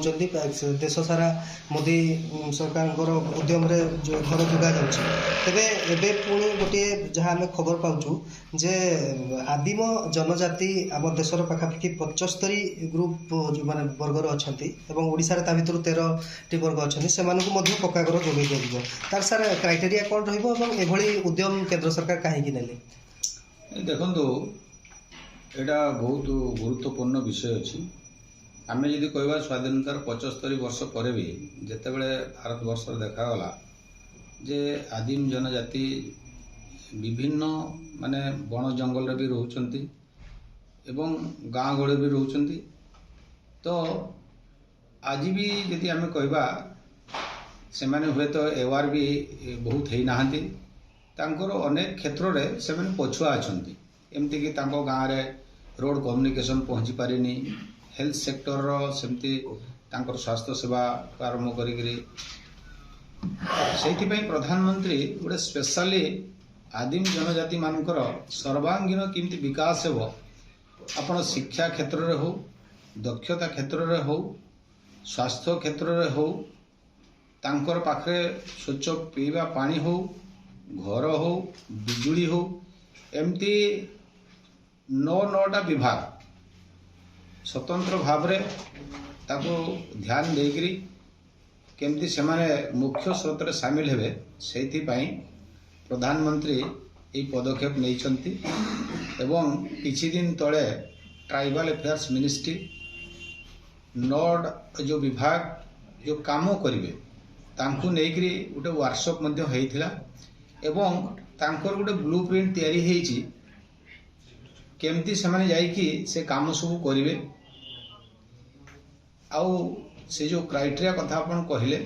कहते देश सारा मोदी सरकार उद्यम जो घर जोगा तेरे एवं पुणी गोटे जहाँ आम खबर पाचु जे आदिम जनजाति आम देशर पाखापाखि 75 ग्रुप जो मैंने वर्गर अच्छा ओडिशा ता भर 13टी वर्ग अच्छा से पक्का घर जोगे दिया तार सार क्राइटेरिया कौन रही उद्यम केंद्र सरकार कहीं नेले देखो यहाँ बहुत गुरुत्वपूर्ण विषय अच्छी आम जदि कह स्वाधीनतार 75 वर्ष पर भी जिते बड़े भारत वर्ष देखागला जे आदिम जनजाति विभिन्न माने बण जंगल भी रोचंती एवं गाँ गहली भी रोचंती तो आज भी यदि आम कहवा से हुए तो एवार भी बहुत है नहांती तांकर अनेक क्षेत्र में से पछुआ अच्छा एमती कि गाँव में रोड कम्युनिकेशन पहुँची पारिनी हेल्थ सेक्टर सेमती स्वास्थ्य सेवा आरंभ करी प्रधानमंत्री गोटे स्पेशली आदिम जनजाति मानकर सर्वांगीन किमती विकास हो आपण शिक्षा क्षेत्र में हो दक्षता क्षेत्र में हो स्वास्थ्य क्षेत्र में हो तांकर पाखरे स्वच्छ पीवा पानी हो घर हो बिजुली हो एमती 9टा विभाग स्वतंत्र भाव रे ताको ध्यान देकरी केमती से मुख्य स्रोत रे शामिल हेबे सेथि पई प्रधानमंत्री ये पदक्षेप नहीं एवं किछि दिन तले ट्राइबल अफेयर्स मिनिस्ट्री नॉर्ड जो विभाग जो काम करेंगे तांकु नेकरी गोटे वर्कशॉप मध्य होइथिला एवं तांकर गोटे ब्लू प्रिंट तैयारी हेछि केमती से जाइकी से काम सब करेंगे आउ से जो क्राइटेरिया कथा अपन कहले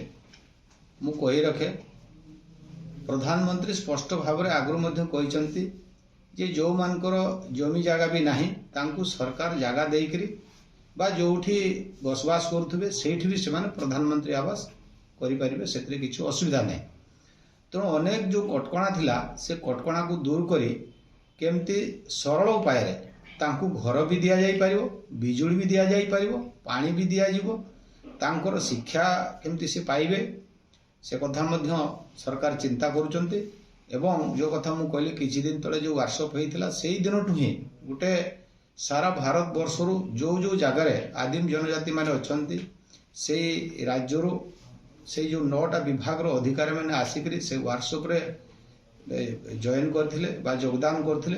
मु कही रखे प्रधानमंत्री स्पष्ट भाव में आगु मध्य कहते जे जो मानकर जमी जगह भी नहीं तांकु सरकार जगह देकरी बा जोठी बसवास करुवे से भी से प्रधानमंत्री आवास करें से किसी असुविधा नहीं तेणु अनेक जो कटकणा थिला से कटकणा को दूर करी केमती सरल उपाय तांकु घर भी दि जाई पारिबो बिजुली भी दि जाई पारिबो पानी भी दि जाइबो तांकर शिक्षा केमती से पाइबे से कथा मध्य सरकार चिंता करुचंती एवं जो कथा मु कहली किछि दिन तले जो वर्कशॉप होइथिला सेही दिनटु ही गुटे सारा भारत वर्षरु जो जो जगार आदिम जनजाति माने अछंती से राज्यरु से जो 9टा विभाग रो अधिकारी माने आसिकरी से वर्कशॉप रे जॉइन करथिले बा योगदान करथिले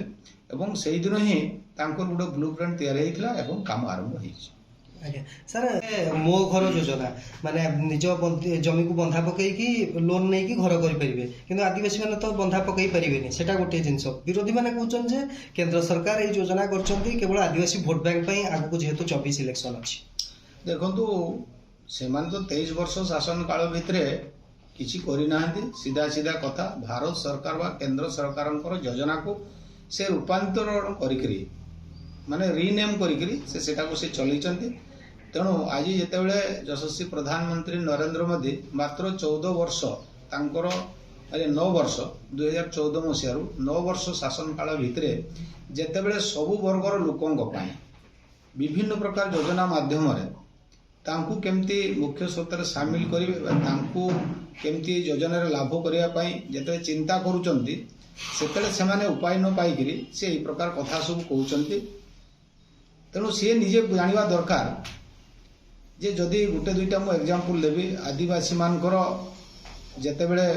एवं सेही दिन ही तांकर गुटे ब्लूप्रिंट तैयार हेइथिला एवं काम आरंभ होइछि। आज्ञा सर मो घर योजना माने निज जमी को बंधा पकईकि लोन नहीं कि घर करेंगे किंतु आदिवासी मैंने तो बंधा पकई पारे सेटा गोटे जिनस विरोधी मैंने कहते हैं केंद्र सरकार ये योजना कर केवल आदिवासी भोट बैंक आगु जेहेतु 24 इलेक्शन अच्छी देखो से तो 23 वर्ष शासन काल भितर किसी करना सीधा सीधा कथा भारत सरकार व केंद्र सरकार योजना को से रूपांतरण करी माने रीनेम करी से चलई तेणु आज जितेबले यशस्वी प्रधानमंत्री नरेंद्र मोदी मात्र 14 वर्ष तांकर 9 वर्ष 2014 मसीह 9 वर्ष शासन काल भितर जितेबले सबु वर्गर लोकों विभिन्न प्रकार योजना माध्यम तांकु केमती मुख्य स्रोत सामिल करेंगे तांकु केमती योजना लाभ करने जिते चिंता करुँच से उपाय न पाइक से यही प्रकार कथा सब कहते तेणु सी निजे जाना दरकार जे जदि गोटे दुईटा मु एग्जांपल देवी आदिवासी मानकर जेतेबेले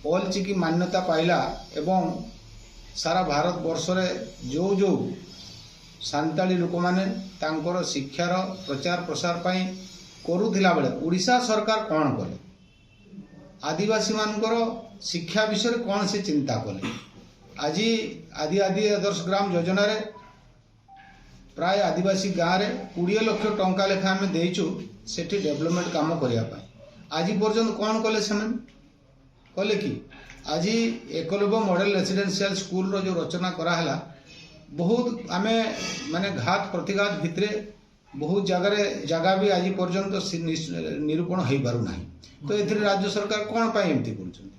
ऑल चिकी मान्यता पाइला एवं सारा भारत वर्ष रे जो जो सांताली लोक माने तांकर शिक्षार प्रचार प्रसार पाई करुथिला बेले उड़ीसा सरकार कौन कले आदिवासी मानकर शिक्षा विषय कौन से चिंता कले आज आदि आदि आदर्श ग्राम योजना रे प्राय आदिवासी गाँव में 20 लाख टंका लेखा आम देचु से डेवलपमेंट काम करने आज पर्यंत कौन कले से कले कि आज एकलव्य मॉडल रेसिडेंशियल स्कूल रो जो रचना कराला बहुत आम माने घात प्रतिघात भितर बहुत जगह भी आज पर्यंत निरूपण हो पारना तो ये राज्य सरकार कौन पाई एमती कर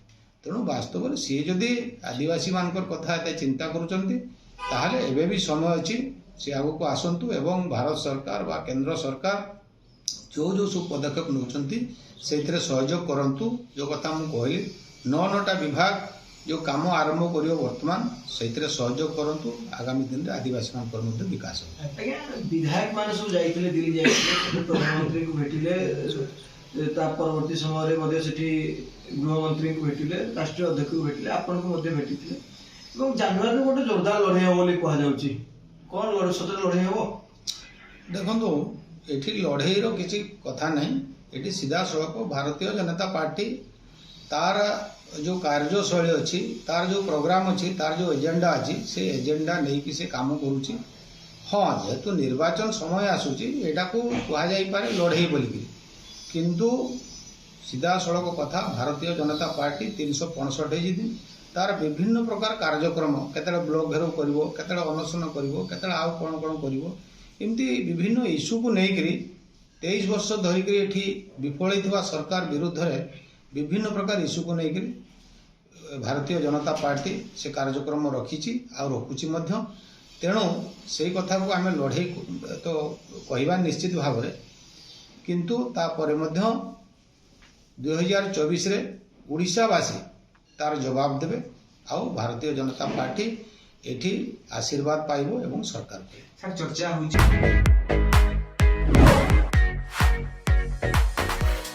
तेणु वास्तव में सी जदि आदिवासी मानकर कथा एत चिंता करें भी समय अच्छी सी आग को आसतु एवं भारत सरकार व केंद्र सरकार जो सब पदक्षेप नौकरी से सहयोग करंतु। जो कथा मुझे कहली 9टा विभाग जो काम आरंभ करियो वर्तमान से सहयोग करंतु। आगामी दिन में आदिवासी मान विकास हो। आज्ञा विधायक मान सब जाइतिले दिल्ली जाइतिले प्रधानमंत्री को भेटिले ता परवर्ती समय रे सेठी गृहमंत्री को भेटिले राष्ट्रीय अध्यक्ष को भेटिले आपन को मध्ये भेटिले एवं जनवरी में गोटे जोरदार लड़ाई हो बोली कहा जाउची कोन लड़ सतर लड़ाई हो देखो एठी लड़ाई रो किसी कथा नहीं। एठी सीधा सड़क भारतीय जनता पार्टी तार जो कार्यशैली अच्छी तार जो प्रोग्राम अच्छी तार जो एजेंडा अच्छी से एजेंडा नहीं कि से काम करुच्ची। हाँ जेहेतु निर्वाचन समय आसूची एटा को कहा जाई पारे लड़ाई बोलिकी किंतु सीधा सड़क कथा भारतीय जनता पार्टी 365 दिन तार विभिन्न प्रकार कार्यक्रम केतले ब्लॉक घेराव करिवो केतले अनशन करिवो केतले आउ कोन कोन करिवो एमती विभिन्न इश्यू को लेकर 23 वर्ष धरिक एठी विफल होइथिबा सरकार विरुद्ध रे विभिन्न प्रकार इश्यू को लेकर भारतीय जनता पार्टी से कार्यक्रम रखी आ रखुची मध्य। तेणु से कथा को आम लड़ाई तो कहवा निश्चित भाव में किंतु तापर मध्य 2024 रे उड़ीसावासी तार जवाब देवे आउ भारतीय जनता पार्टी एठी आशीर्वाद पाइबो एवं सरकार चर्चा हुई।